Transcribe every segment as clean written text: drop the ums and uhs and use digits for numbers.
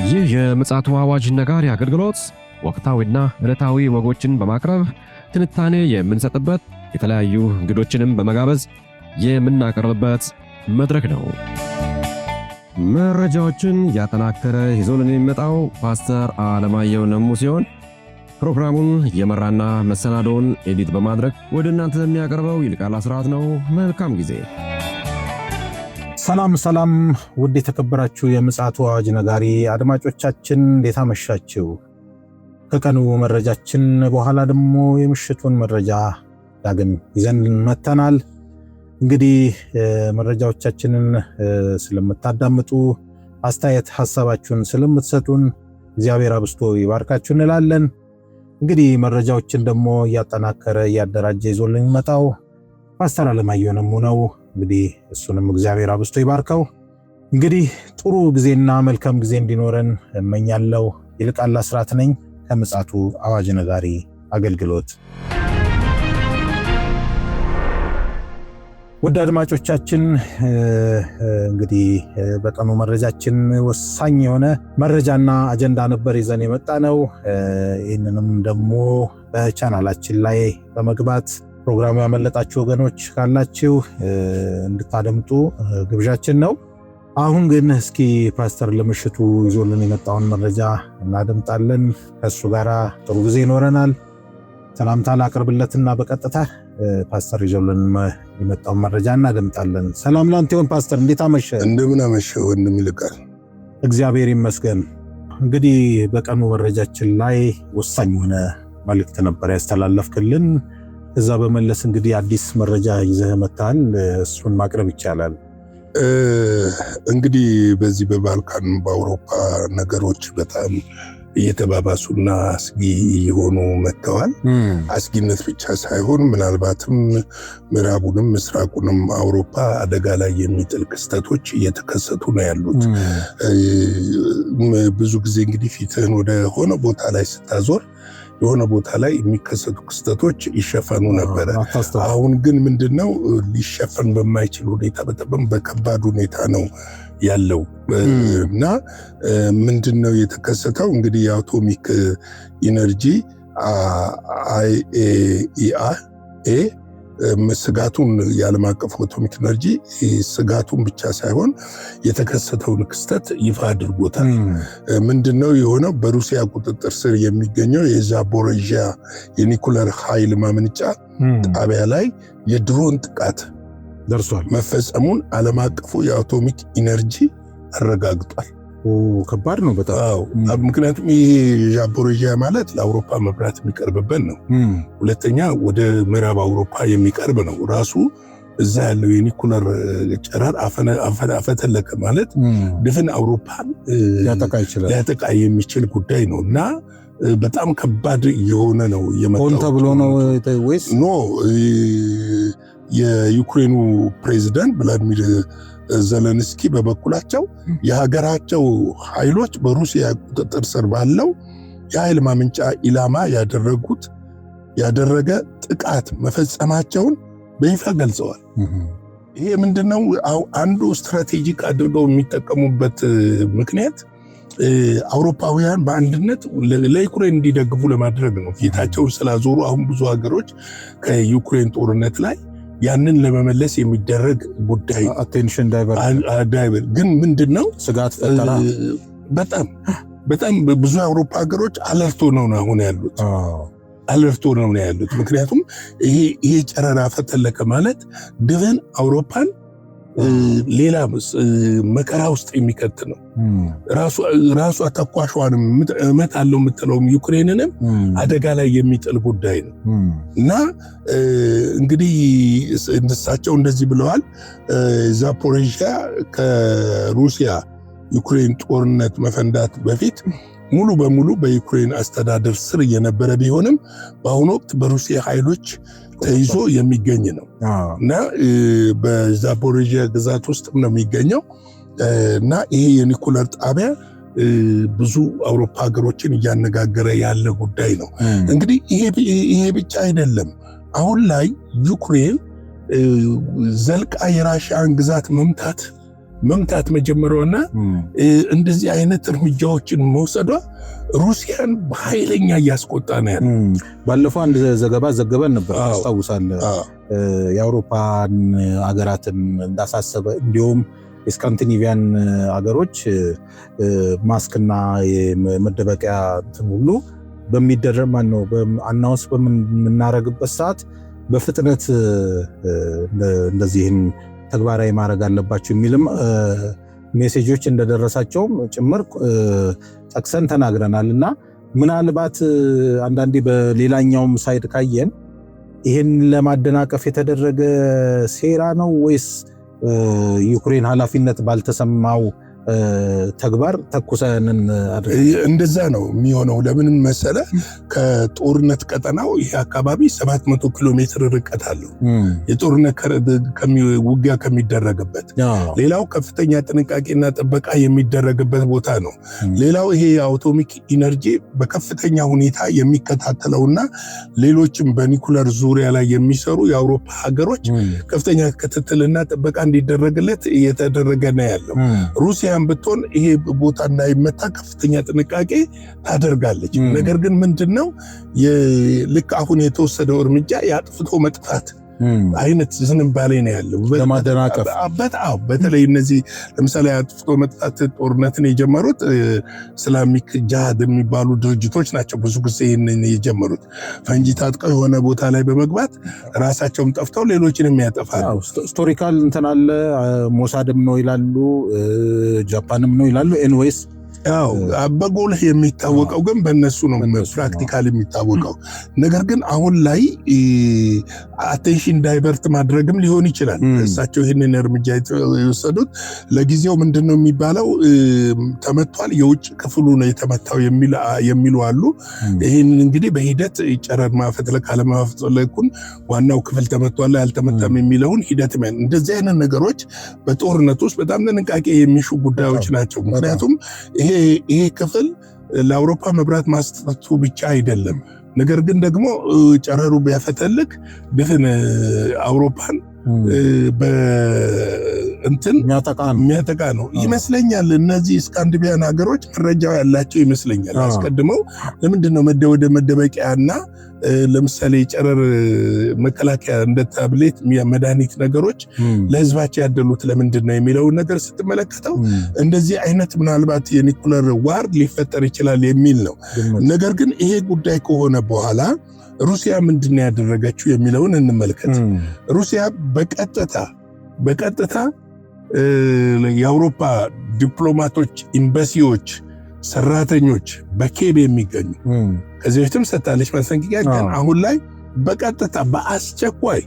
ይህ የምፅዓቱ አዋጅ ነጋሪ አገልግሎት ወቅታዊና ዕለታዊ ወጎችን በማቅረብ ትንታኔ የምንሰጥበት የተለያዩ እንግዶችንም በመጋበዝ የምናቀርብበት መድረክ ነው። መረጃዎችን ያጠናከረ ይዞልን የሚመጣው ፓስተር አለማየሁ ነሙ ሲሆን ፕሮግራሙን የመራና መሰናዶውን ኤዲት በማድረግ ወደ እናንተ የሚያቀርበው ይልቃል አስራት ነው። መልካም ጊዜ። ሰላም ውድ የተከበራችሁ የምፅዓቱ አዋጅ ነጋሪ አድማጮቻችን እንዴት አመሻችሁ? ከቀኑ መረጃችን በኋላ ደግሞ የምሽቱን መረጃ ዳግም ይዘን መተናል። እንግዲህ መረጃዎቻችንን ስለምታዳምጡ አስተያየት ሐሳባችሁን ስለምትሰጡን እግዚአብሔር አብስቶ ይባርካችሁ እንላለን። እንግዲህ መረጃዎችን ደግሞ እያጠናከረ እያደራጀ ይዞልን መጣው ፓስተር አለማየሁ ነሙ ነው። እንግዲህ እሱንም እግዚአብሔር አብስቶ ይባርከው። እንግዲህ ጥሩ ጊዜና መልካም ጊዜ እንዲኖረን እመኛለሁ። ይልቃል አስራት ነኝ ከምፅዓቱ አዋጅ ነጋሪ አገልግሎት። ውድ አድማጮቻችን እንግዲህ በቀኑ መረጃችን ወሳኝ የሆነ መረጃና አጀንዳ ነበር ይዘን የመጣ ነው። ይህንንም ደግሞ በቻናላችን ላይ በመግባት ፕሮግራሙ ያመለጣችሁ ወገኖች ካላችሁ እንድታደምጡ ግብዣችን ነው። አሁን ግን እስኪ ፓስተር ለምሽቱ ይዞልን የመጣውን መረጃ እናደምጣለን። ከሱ ጋር ጥሩ ጊዜ ይኖረናል። ሰላምታ ላቅርብለትና በቀጥታ ፓስተር ይዞልን የመጣውን መረጃ እናደምጣለን። ሰላም ላንተ ይሁን ፓስተር፣ እንዴት አመሸ? እንደምን አመሸ ወንድም ይልቃል? እግዚአብሔር ይመስገን። እንግዲህ በቀኑ መረጃችን ላይ ወሳኝ የሆነ መልእክት ነበር ያስተላለፍክልን። እዛ በመለስ እንግዲህ አዲስ መረጃ ይዘህ መጣል፣ እሱን ማቅረብ ይቻላል። እንግዲህ በዚህ በባልካን በአውሮፓ ነገሮች በጣም እየተባባሱና አስጊ እየሆኑ መጥተዋል። አስጊነት ብቻ ሳይሆን ምናልባትም ምዕራቡንም ምስራቁንም አውሮፓ አደጋ ላይ የሚጥል ክስተቶች እየተከሰቱ ነው ያሉት። ብዙ ጊዜ እንግዲህ ፊትህን ወደ ሆነ ቦታ ላይ ስታዞር የሆነ ቦታ ላይ የሚከሰቱ ክስተቶች ይሸፈኑ ነበረ። አሁን ግን ምንድነው ሊሸፈን በማይችል ሁኔታ በጣም በከባድ ሁኔታ ነው ያለው እና ምንድነው የተከሰተው? እንግዲህ የአቶሚክ ኢነርጂ IAEA ስጋቱን የዓለም አቀፉ አቶሚክ ኢነርጂ ስጋቱን ብቻ ሳይሆን የተከሰተውን ክስተት ይፋ አድርጎታል። ምንድነው የሆነው? በሩሲያ ቁጥጥር ስር የሚገኘው የዛፖሮዥያ የኒኩለር ኃይል ማመንጫ ጣቢያ ላይ የድሮን ጥቃት ደርሷል መፈጸሙን ዓለም አቀፉ የአቶሚክ ኢነርጂ አረጋግጧል። ከባድ ነው በጣም። ምክንያቱም ይሄ ዛፖሮዥያ ማለት ለአውሮፓ መብራት የሚቀርብበት ነው። ሁለተኛ ወደ ምዕራብ አውሮፓ የሚቀርብ ነው። ራሱ እዛ ያለው የኒኩለር ጨረር አፈተለከ ማለት ድፍን አውሮፓን ሊያጠቃ የሚችል ጉዳይ ነው እና በጣም ከባድ የሆነ ነው የመጣው። ሆን ተብሎ ነው ወይስ ኖ? የዩክሬኑ ፕሬዝዳንት ቭላዲሚር ዘለንስኪ በበኩላቸው የሀገራቸው ኃይሎች በሩሲያ ቁጥጥር ስር ባለው የኃይል ማመንጫ ኢላማ ያደረገ ጥቃት መፈጸማቸውን በይፋ ገልጸዋል። ይሄ ምንድነው? አንዱ ስትራቴጂክ አድርገው የሚጠቀሙበት ምክንያት አውሮፓውያን በአንድነት ለዩክሬን እንዲደግፉ ለማድረግ ነው። ፊታቸውን ስላዞሩ አሁን ብዙ ሀገሮች ከዩክሬን ጦርነት ላይ ያንን ለመመለስ የሚደረግ ጉዳይ አቴንሽን ዳይቨር ግን ምንድነው ስጋት ፈጠራ። በጣም ብዙ የአውሮፓ ሀገሮች አለርቶ ነው አሁን ያሉት። ምክንያቱም ይሄ ጨረራ ፈተለከ ማለት ድፍን አውሮፓን ሌላ መከራ ውስጥ የሚከት ነው። ራሱ ተኳሿንም እመታለሁ የምትለውም ዩክሬንንም አደጋ ላይ የሚጥል ጉዳይ ነው እና እንግዲህ እሳቸው እንደዚህ ብለዋል። ዛፖሮዥያ ከሩሲያ ዩክሬን ጦርነት መፈንዳት በፊት ሙሉ በሙሉ በዩክሬን አስተዳደር ስር የነበረ ቢሆንም በአሁኑ ወቅት በሩሲያ ኃይሎች ተይዞ የሚገኝ ነው እና በዛፖሮዥያ ግዛት ውስጥ ነው የሚገኘው እና ይሄ የኒኩለር ጣቢያ ብዙ አውሮፓ ሀገሮችን እያነጋገረ ያለ ጉዳይ ነው። እንግዲህ ይሄ ብቻ አይደለም። አሁን ላይ ዩክሬን ዘልቃ የራሽያን ግዛት መምታት መምታት መጀመሯና እንደዚህ አይነት እርምጃዎችን መውሰዷ ሩሲያን በኃይለኛ እያስቆጣ ነው ያለው። ባለፈው አንድ ዘገባ ዘገበን ነበር አስታውሳለህ። የአውሮፓን አገራትን እንዳሳሰበ እንዲሁም የስካንዲኔቪያን አገሮች ማስክና የመደበቂያ እንትን ሁሉ በሚደረግ ነው አናውንስ በምናረግበት ሰዓት በፍጥነት እንደዚህን ተግባራዊ ማድረግ አለባቸው የሚልም ሜሴጆች እንደደረሳቸውም ጭምር ጠቅሰን ተናግረናልና ምናልባት አንዳንዴ በሌላኛውም ሳይድ ካየን ይሄን ለማደናቀፍ የተደረገ ሴራ ነው ወይስ ዩክሬን ኃላፊነት ባልተሰማው ተግባር ተኩሰንን እንደዛ ነው የሚሆነው። ለምን መሰለ ከጦርነት ቀጠናው ይሄ አካባቢ 700 ኪሎ ሜትር ርቀት አለው የጦርነት ውጊያ ከሚደረግበት። ሌላው ከፍተኛ ጥንቃቄና ጥበቃ የሚደረግበት ቦታ ነው። ሌላው ይሄ የአቶሚክ ኢነርጂ በከፍተኛ ሁኔታ የሚከታተለውና ሌሎችም በኒኩለር ዙሪያ ላይ የሚሰሩ የአውሮፓ ሀገሮች ከፍተኛ ክትትልና ጥበቃ እንዲደረግለት እየተደረገ ነው ያለው። ሩሲያ ብትሆን ይሄ ቦታ እንዳይመታ ከፍተኛ ጥንቃቄ ታደርጋለች። ነገር ግን ምንድነው ልክ አሁን የተወሰደው እርምጃ ያጥፍቶ መጥፋት አይነት ዝንባሌ ነው ያለው ለማደናቀፍ። በተለይ እነዚህ ለምሳሌ ያጥፍቶ መጥፋት ጦርነትን የጀመሩት እስላሚክ ጂሃድ የሚባሉ ድርጅቶች ናቸው። ብዙ ጊዜ የጀመሩት ፈንጂ ታጥቀው የሆነ ቦታ ላይ በመግባት ራሳቸውም ጠፍተው ሌሎችንም ያጠፋሉ። ስቶሪካል እንትን አለ። ሞሳድም ነው ይላሉ፣ ጃፓንም ነው ይላሉ። ኤንዌይስ በጎልህ የሚታወቀው ግን በእነሱ ነው ፕራክቲካል የሚታወቀው። ነገር ግን አሁን ላይ አቴንሽን ዳይቨርት ማድረግም ሊሆን ይችላል። እሳቸው ይህንን እርምጃ የወሰዱት ለጊዜው ምንድነው የሚባለው ተመቷል፣ የውጭ ክፍሉ ነው የተመታው የሚሉ አሉ። ይህን እንግዲህ በሂደት ጨረር ማፈትለክ አለማፈትለኩን ዋናው ክፍል ተመቷል ያልተመታም የሚለውን ሂደት እንደዚህ አይነት ነገሮች በጦርነት ውስጥ በጣም ጥንቃቄ የሚሹ ጉዳዮች ናቸው። ምክንያቱም ይሄ ክፍል ለአውሮፓ መብራት ማስጠቱ ብቻ አይደለም። ነገር ግን ደግሞ ጨረሩ ቢያፈተልክ ድፍን አውሮፓን በእንትን የሚያጠቃ ነው ይመስለኛል። እነዚህ ስካንዲኔቪያን ሀገሮች መረጃው ያላቸው ይመስለኛል። አስቀድመው ለምንድነው ወደ መደበቂያና ለምሳሌ ጨረር መከላከያ እንደ ታብሌት መድኃኒት ነገሮች ለህዝባቸው ያደሉት ለምንድነው የሚለውን ነገር ስትመለከተው እንደዚህ አይነት ምናልባት የኒኩለር ዋር ሊፈጠር ይችላል የሚል ነው። ነገር ግን ይሄ ጉዳይ ከሆነ በኋላ ሩሲያ ምንድነው ያደረገችው የሚለውን እንመልከት። ሩሲያ በቀጥታ የአውሮፓ ዲፕሎማቶች፣ ኤምባሲዎች፣ ሰራተኞች በኬብ የሚገኙ ከዚህ በፊትም ሰጣለች ማስጠንቀቂያ። ግን አሁን ላይ በቀጥታ በአስቸኳይ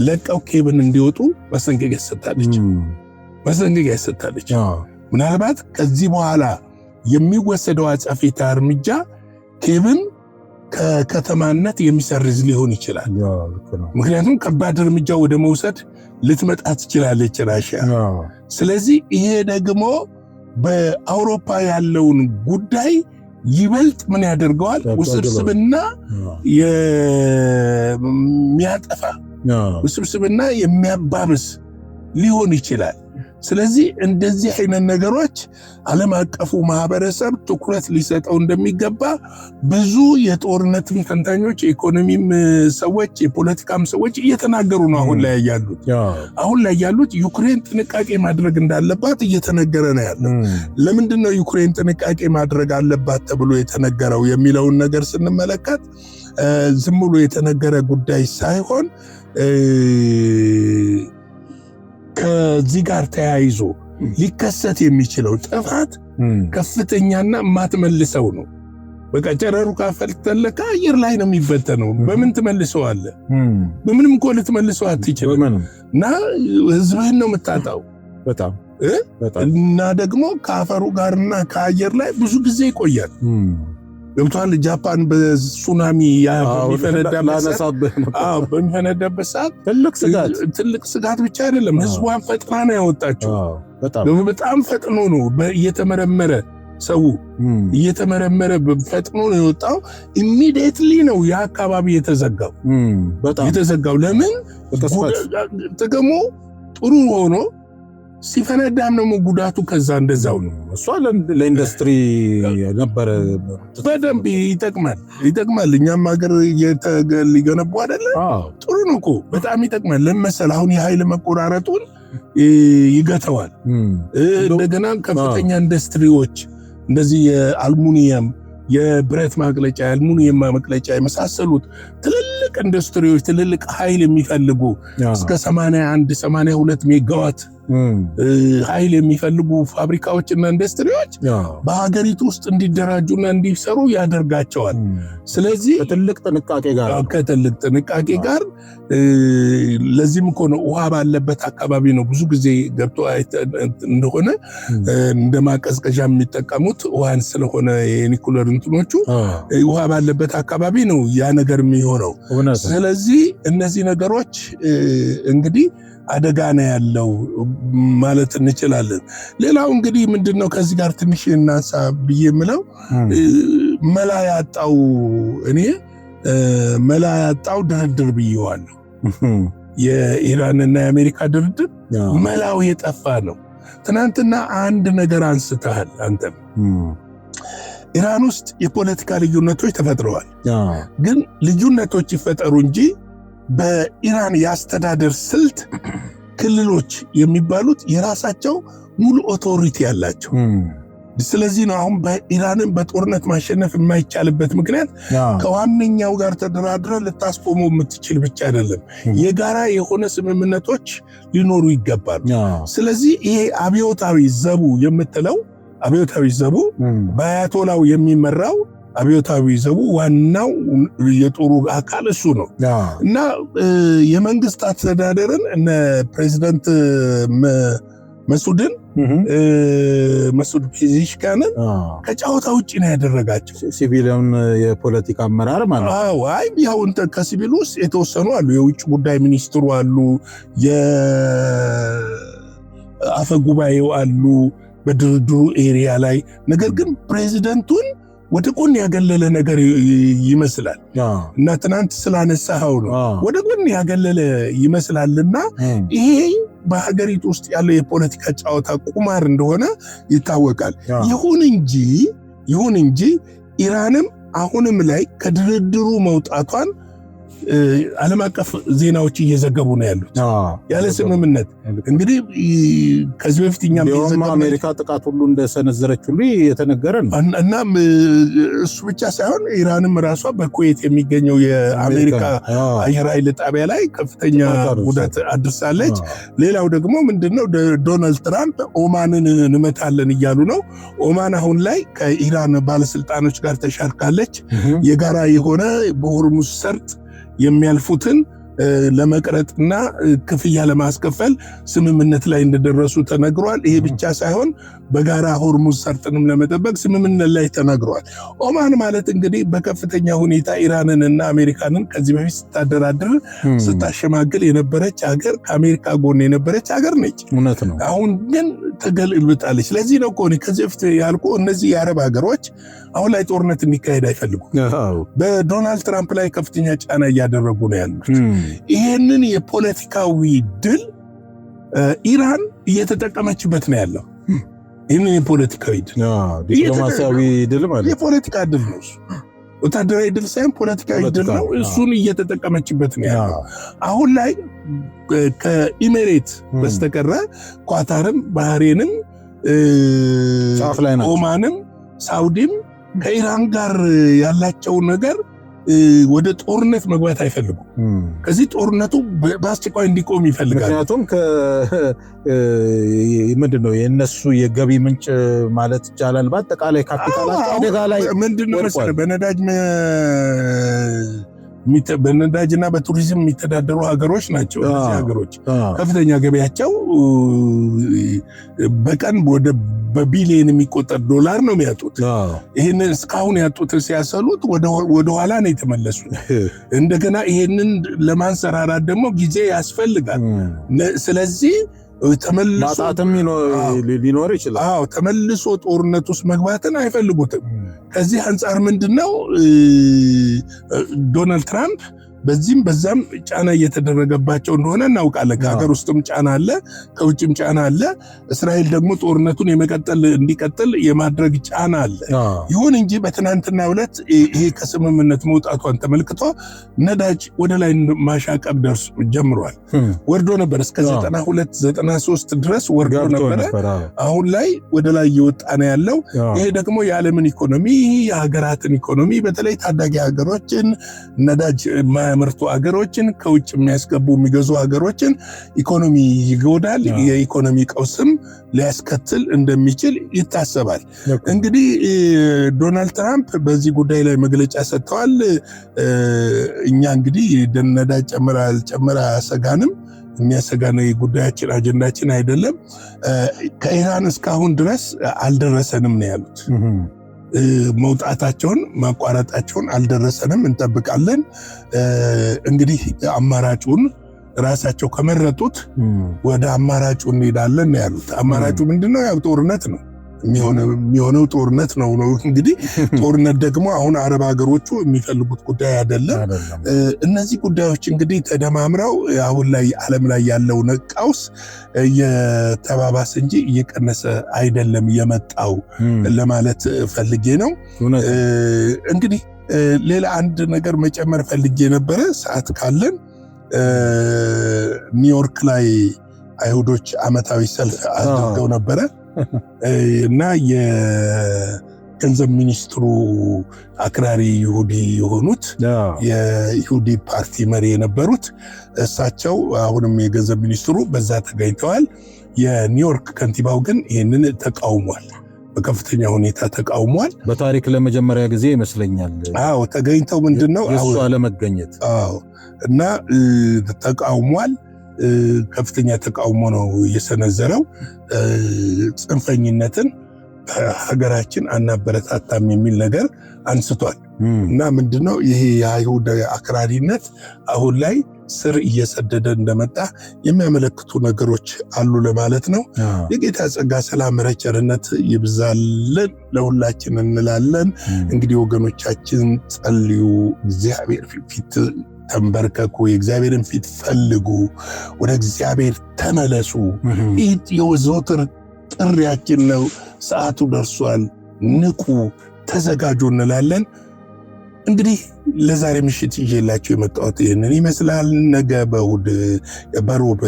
ለቀው ኬብን እንዲወጡ ማስጠንቀቂያ ሰጣለች። ምናልባት ከዚህ በኋላ የሚወሰደው አጸፋዊ እርምጃ ኬብን ከከተማነት የሚሰርዝ ሊሆን ይችላል። ምክንያቱም ከባድ እርምጃ ወደ መውሰድ ልትመጣ ትችላለች ራሽያ። ስለዚህ ይሄ ደግሞ በአውሮፓ ያለውን ጉዳይ ይበልጥ ምን ያደርገዋል? ውስብስብና የሚያጠፋ ውስብስብና የሚያባብስ ሊሆን ይችላል። ስለዚህ እንደዚህ አይነት ነገሮች ዓለም አቀፉ ማህበረሰብ ትኩረት ሊሰጠው እንደሚገባ ብዙ የጦርነት ተንታኞች፣ የኢኮኖሚም ሰዎች፣ የፖለቲካም ሰዎች እየተናገሩ ነው። አሁን ላይ ያሉት ዩክሬን ጥንቃቄ ማድረግ እንዳለባት እየተነገረ ነው ያለው። ለምንድነው ዩክሬን ጥንቃቄ ማድረግ አለባት ተብሎ የተነገረው የሚለውን ነገር ስንመለከት ዝም ብሎ የተነገረ ጉዳይ ሳይሆን ከዚህ ጋር ተያይዞ ሊከሰት የሚችለው ጥፋት ከፍተኛና ማትመልሰው ነው። በቃ ጨረሩ ካፈልተለካ አየር ላይ ነው የሚበተነው። በምን ትመልሰዋለህ? በምንም እኮ ልትመልሰው አትችልም። እና ህዝብህን ነው የምታጣው በጣም እና ደግሞ ከአፈሩ ጋርና ከአየር ላይ ብዙ ጊዜ ይቆያል። ገብቷል። ጃፓን በሱናሚ በሚፈነዳበት ሰዓት ትልቅ ስጋት ብቻ አይደለም፣ ህዝቧን ፈጥና ነው ያወጣቸው። በጣም ፈጥኖ ነው እየተመረመረ ሰው እየተመረመረ ፈጥኖ ነው የወጣው። ኢሚዲየትሊ ነው የአካባቢ የተዘጋው። ለምን? ጥቅሙ ጥሩ ሆኖ ሲፈነዳም ነው ጉዳቱ ከዛ እንደዛው ነው። እሷ ለኢንዱስትሪ ነበር በደንብ ይጠቅማል። እኛም ሀገር ሊገነቡ አይደለ? ጥሩ ነው እኮ በጣም ይጠቅማል። ለምሳሌ አሁን የኃይል መቆራረጡን ይገተዋል። እንደገና ከፍተኛ ኢንዱስትሪዎች እንደዚህ የአልሙኒየም የብረት ማቅለጫ የአልሙኒየም ማቅለጫ የመሳሰሉት ትልልቅ ኢንዱስትሪዎች ትልልቅ ኃይል የሚፈልጉ እስከ 81 82 ሜጋዋት ኃይል የሚፈልጉ ፋብሪካዎችና ኢንዱስትሪዎች በሀገሪቱ ውስጥ እንዲደራጁና እንዲሰሩ ያደርጋቸዋል። ስለዚህ ከትልቅ ጥንቃቄ ጋር ለዚህም እኮ ነው ውሃ ባለበት አካባቢ ነው ብዙ ጊዜ ገብቶ እንደሆነ እንደማቀዝቀዣ የሚጠቀሙት ውሃን ስለሆነ የኒኩለር እንትኖቹ ውሃ ባለበት አካባቢ ነው ያ ነገር የሚሆነው። ስለዚህ እነዚህ ነገሮች እንግዲህ አደጋ ነው ያለው ማለት እንችላለን። ሌላው እንግዲህ ምንድነው ከዚህ ጋር ትንሽ እናንሳ ብዬ የምለው መላ ያጣው ድርድር ብዬዋለሁ። የኢራንና የአሜሪካ ድርድር መላው የጠፋ ነው። ትናንትና አንድ ነገር አንስተሃል አንተም። ኢራን ውስጥ የፖለቲካ ልዩነቶች ተፈጥረዋል። ግን ልዩነቶች ይፈጠሩ እንጂ በኢራን የአስተዳደር ስልት ክልሎች የሚባሉት የራሳቸው ሙሉ ኦቶሪቲ ያላቸው። ስለዚህ ነው አሁን በኢራንን በጦርነት ማሸነፍ የማይቻልበት ምክንያት ከዋነኛው ጋር ተደራድረ ልታስቆመው የምትችል ብቻ አይደለም፣ የጋራ የሆነ ስምምነቶች ሊኖሩ ይገባል። ስለዚህ ይሄ አብዮታዊ ዘቡ የምትለው አብዮታዊ ዘቡ በአያቶላው የሚመራው አብዮታዊ ዘቡ ዋናው የጦሩ አካል እሱ ነው እና የመንግስት አስተዳደርን እነ ፕሬዚደንት መሱድ ፔዜሽኪያንን ከጨዋታ ውጭ ነው ያደረጋቸው። ሲቪሊያን የፖለቲካ አመራር ማለት ነው። አይ ያው ከሲቪል ውስጥ የተወሰኑ አሉ፣ የውጭ ጉዳይ ሚኒስትሩ አሉ፣ የአፈ ጉባኤው አሉ በድርድሩ ኤሪያ ላይ። ነገር ግን ፕሬዚደንቱን ወደ ጎን ያገለለ ነገር ይመስላል እና ትናንት ስላነሳኸው ነው ወደ ጎን ያገለለ ይመስላልና ይሄ በሀገሪቱ ውስጥ ያለው የፖለቲካ ጨዋታ ቁማር እንደሆነ ይታወቃል። ይሁን እንጂ ኢራንም አሁንም ላይ ከድርድሩ መውጣቷን ዓለም አቀፍ ዜናዎች እየዘገቡ ነው ያሉት ያለ ስምምነት። እንግዲህ ከዚህ በፊት እኛም አሜሪካ ጥቃት ሁሉ እንደሰነዘረች ሁሉ የተነገረ ነው እና እሱ ብቻ ሳይሆን ኢራንም ራሷ በኩዌት የሚገኘው የአሜሪካ አየር ኃይል ጣቢያ ላይ ከፍተኛ ጉዳት አድርሳለች። ሌላው ደግሞ ምንድነው ዶናልድ ትራምፕ ኦማንን እንመታለን እያሉ ነው። ኦማን አሁን ላይ ከኢራን ባለስልጣኖች ጋር ተሻርካለች። የጋራ የሆነ በሆርሙዝ ሰርጥ የሚያልፉትን ለመቅረጥና ክፍያ ለማስከፈል ስምምነት ላይ እንደደረሱ ተነግሯል። ይሄ ብቻ ሳይሆን በጋራ ሆርሙዝ ሰርጥንም ለመጠበቅ ስምምነት ላይ ተነግሯል። ኦማን ማለት እንግዲህ በከፍተኛ ሁኔታ ኢራንን እና አሜሪካንን ከዚህ በፊት ስታደራድር ስታሸማግል የነበረች ሀገር፣ ከአሜሪካ ጎን የነበረች ሀገር ነች። እውነት ነው። አሁን ግን ተገልብጣለች። ስለዚህ ነው እኮ ከዚህ በፊት ያልኩ እነዚህ የአረብ ሀገሮች አሁን ላይ ጦርነት እንዲካሄድ አይፈልጉም። በዶናልድ ትራምፕ ላይ ከፍተኛ ጫና እያደረጉ ነው ያሉት። ይህንን የፖለቲካዊ ድል ኢራን እየተጠቀመችበት ነው ያለው። ይህንን የፖለቲካዊ ድል ዲፕሎማሲያዊ ድል ማለት የፖለቲካ ድል ነው። ወታደራዊ ድል ሳይሆን ፖለቲካዊ ድል ነው። እሱን እየተጠቀመችበት ነው ያለው። አሁን ላይ ከኢሜሬት በስተቀረ ኳታርም፣ ባህሬንም፣ ኦማንም፣ ሳውዲም ከኢራን ጋር ያላቸው ነገር ወደ ጦርነት መግባት አይፈልጉም። ከዚህ ጦርነቱ በአስቸኳይ እንዲቆም ይፈልጋል። ምክንያቱም ምንድነው የነሱ የገቢ ምንጭ ማለት ይቻላል በአጠቃላይ ካፒታላቸው አደጋ ላይ ምንድነው መሰለህ በነዳጅና በቱሪዝም የሚተዳደሩ ሀገሮች ናቸው። እነዚህ ሀገሮች ከፍተኛ ገቢያቸው በቀን በቢሊየን የሚቆጠር ዶላር ነው የሚያጡት። ይህንን እስካሁን ያጡትን ሲያሰሉት ወደኋላ ነው የተመለሱት። እንደገና ይህንን ለማንሰራራት ደግሞ ጊዜ ያስፈልጋል። ስለዚህ ማጣትም ሊኖር ይችላል። ተመልሶ ጦርነት ውስጥ መግባትን አይፈልጉትም። ከዚህ አንጻር ምንድነው ዶናልድ ትራምፕ በዚህም በዛም ጫና እየተደረገባቸው እንደሆነ እናውቃለን። ከሀገር ውስጥም ጫና አለ፣ ከውጭም ጫና አለ። እስራኤል ደግሞ ጦርነቱን እንዲቀጥል የማድረግ ጫና አለ። ይሁን እንጂ በትናንትናው ዕለት ይሄ ከስምምነት መውጣቷን ተመልክቶ ነዳጅ ወደ ላይ ማሻቀብ ጀምሯል። ወርዶ ነበር እስከ 92-93 ድረስ ወርዶ ነበረ። አሁን ላይ ወደ ላይ እየወጣ ነው ያለው። ይሄ ደግሞ የዓለምን ኢኮኖሚ፣ የሀገራትን ኢኮኖሚ፣ በተለይ ታዳጊ ሀገሮችን፣ ነዳጅ የማያመርቱ ሀገሮችን፣ ከውጭ የሚገዙ ሀገሮችን ኢኮኖሚ ይጎዳል። የኢኮኖሚ ቀውስም ሊያስከትል እንደሚችል ይታሰባል። እንግዲህ ዶናልድ ትራምፕ በዚህ ጉዳይ ላይ መግለጫ ሰጥተዋል። እኛ እንግዲህ ነዳጅ ጨመረ አያሰጋንም፣ የሚያሰጋን ጉዳያችን አጀንዳችን አይደለም። ከኢራን እስካሁን ድረስ አልደረሰንም ነው ያሉት። መውጣታቸውን ማቋረጣቸውን አልደረሰንም፣ እንጠብቃለን። እንግዲህ አማራጩን ራሳቸው ከመረጡት ወደ አማራጩ እንሄዳለን ነው ያሉት። አማራጩ ምንድነው? ያው ጦርነት ነው የሚሆነው ጦርነት ነው። እንግዲህ ጦርነት ደግሞ አሁን አረብ ሀገሮቹ የሚፈልጉት ጉዳይ አይደለም። እነዚህ ጉዳዮች እንግዲህ ተደማምረው አሁን ላይ ዓለም ላይ ያለው ቀውስ እየተባባሰ እንጂ እየቀነሰ አይደለም የመጣው ለማለት ፈልጌ ነው። እንግዲህ ሌላ አንድ ነገር መጨመር ፈልጌ ነበረ ሰዓት ካለን። ኒውዮርክ ላይ አይሁዶች ዓመታዊ ሰልፍ አድርገው ነበረ እና የገንዘብ ሚኒስትሩ አክራሪ ይሁዲ የሆኑት የይሁዲ ፓርቲ መሪ የነበሩት እሳቸው አሁንም የገንዘብ ሚኒስትሩ በዛ ተገኝተዋል። የኒውዮርክ ከንቲባው ግን ይህንን ተቃውሟል፣ በከፍተኛ ሁኔታ ተቃውሟል። በታሪክ ለመጀመሪያ ጊዜ ይመስለኛል። አዎ ተገኝተው ምንድነው እሱ አለመገኘት። አዎ እና ተቃውሟል። ከፍተኛ ተቃውሞ ነው የሰነዘረው። ጽንፈኝነትን ሀገራችን አናበረታታም የሚል ነገር አንስቷል። እና ምንድነው ይሄ የአይሁድ አክራሪነት አሁን ላይ ስር እየሰደደ እንደመጣ የሚያመለክቱ ነገሮች አሉ ለማለት ነው። የጌታ ጸጋ፣ ሰላም፣ ቸርነት ይብዛልን ለሁላችን እንላለን። እንግዲህ ወገኖቻችን ጸልዩ፣ እግዚአብሔር ፊት ተንበርከኩ፣ የእግዚአብሔርን ፊት ፈልጉ፣ ወደ እግዚአብሔር ተመለሱ። ይህ የዘወትር ጥሪያችን ነው። ሰዓቱ ደርሷል። ንቁ፣ ተዘጋጁ እንላለን። እንግዲህ ለዛሬ ምሽት ይዤላችሁ የመጣሁት ይህንን ይመስላል። ነገ በሮብ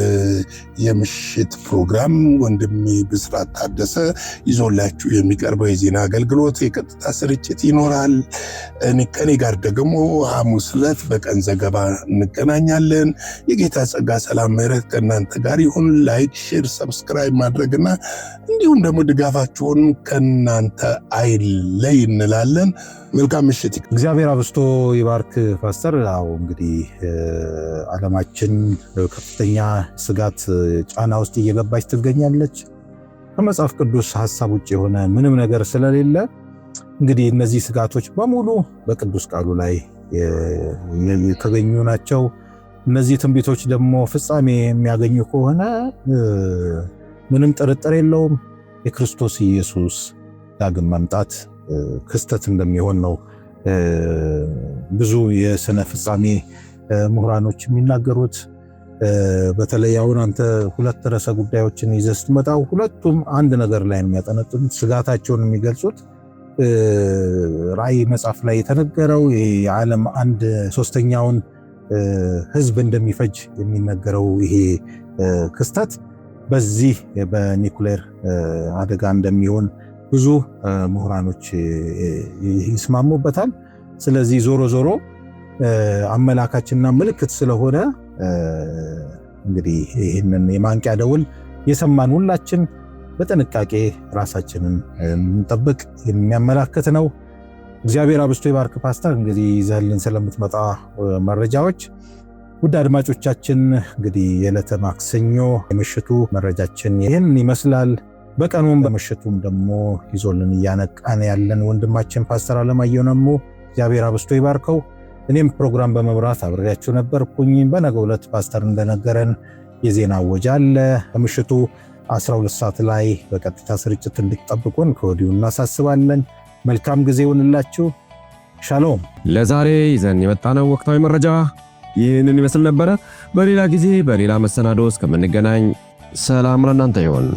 የምሽት ፕሮግራም ወንድሜ ብስራት ታደሰ ይዞላችሁ የሚቀርበው የዜና አገልግሎት የቀጥታ ስርጭት ይኖራል። ከኔ ጋር ደግሞ ሐሙስ ዕለት በቀን ዘገባ እንገናኛለን። የጌታ ጸጋ፣ ሰላም፣ ምሕረት ከእናንተ ጋር ይሁን። ላይክ፣ ሼር፣ ሰብስክራይብ ማድረግና እንዲሁም ደግሞ ድጋፋችሁን ከእናንተ አይለይ እንላለን። መልካም ምሽት። እግዚአብሔር አብስቶ ይባርክ ፓስተር። አዎ እንግዲህ ዓለማችን ከፍተኛ ስጋት ጫና ውስጥ እየገባች ትገኛለች። ከመጽሐፍ ቅዱስ ሐሳብ ውጭ የሆነ ምንም ነገር ስለሌለ እንግዲህ እነዚህ ስጋቶች በሙሉ በቅዱስ ቃሉ ላይ የተገኙ ናቸው። እነዚህ ትንቢቶች ደግሞ ፍጻሜ የሚያገኙ ከሆነ ምንም ጥርጥር የለውም የክርስቶስ ኢየሱስ ዳግም መምጣት ክስተት እንደሚሆን ነው ብዙ የስነ ፍጻሜ ምሁራኖች የሚናገሩት። በተለይ አሁን አንተ ሁለት ርዕሰ ጉዳዮችን ይዘህ ስትመጣው ሁለቱም አንድ ነገር ላይ ነው የሚያጠነጥኑት፣ ስጋታቸውን የሚገልጹት። ራእይ መጽሐፍ ላይ የተነገረው የዓለም 1/3ኛውን ህዝብ እንደሚፈጅ የሚነገረው ይሄ ክስተት በዚህ በኒኩሌር አደጋ እንደሚሆን ብዙ ምሁራኖች ይስማሙበታል። ስለዚህ ዞሮ ዞሮ አመላካችና ምልክት ስለሆነ እንግዲህ ይህንን የማንቂያ ደውል የሰማን ሁላችን በጥንቃቄ ራሳችንን እንጠብቅ የሚያመላክት ነው። እግዚአብሔር አብስቶ ይባርክ ፓስተር። እንግዲህ ይዘህልን ስለምትመጣ መረጃዎች ውድ አድማጮቻችን እንግዲህ የዕለተ ማክሰኞ የምሽቱ መረጃችን ይህን ይመስላል። በቀኑም በምሽቱም ደግሞ ይዞልን እያነቃን ያለን ወንድማችን ፓስተር አለማየሁ ነሞ እግዚአብሔር አብስቶ ይባርከው። እኔም ፕሮግራም በመብራት አብሬያችሁ ነበርኩኝ። በነገው ዕለት ፓስተር እንደነገረን የዜና አወጃ አለ። ከምሽቱ 12 ሰዓት ላይ በቀጥታ ስርጭት እንድትጠብቁን ከወዲሁ እናሳስባለን። መልካም ጊዜ ይሁንላችሁ። ሻሎም። ለዛሬ ይዘን የመጣነው ወቅታዊ መረጃ ይህንን ይመስል ነበረ። በሌላ ጊዜ በሌላ መሰናዶ እስከምንገናኝ ሰላም ለእናንተ ይሁን።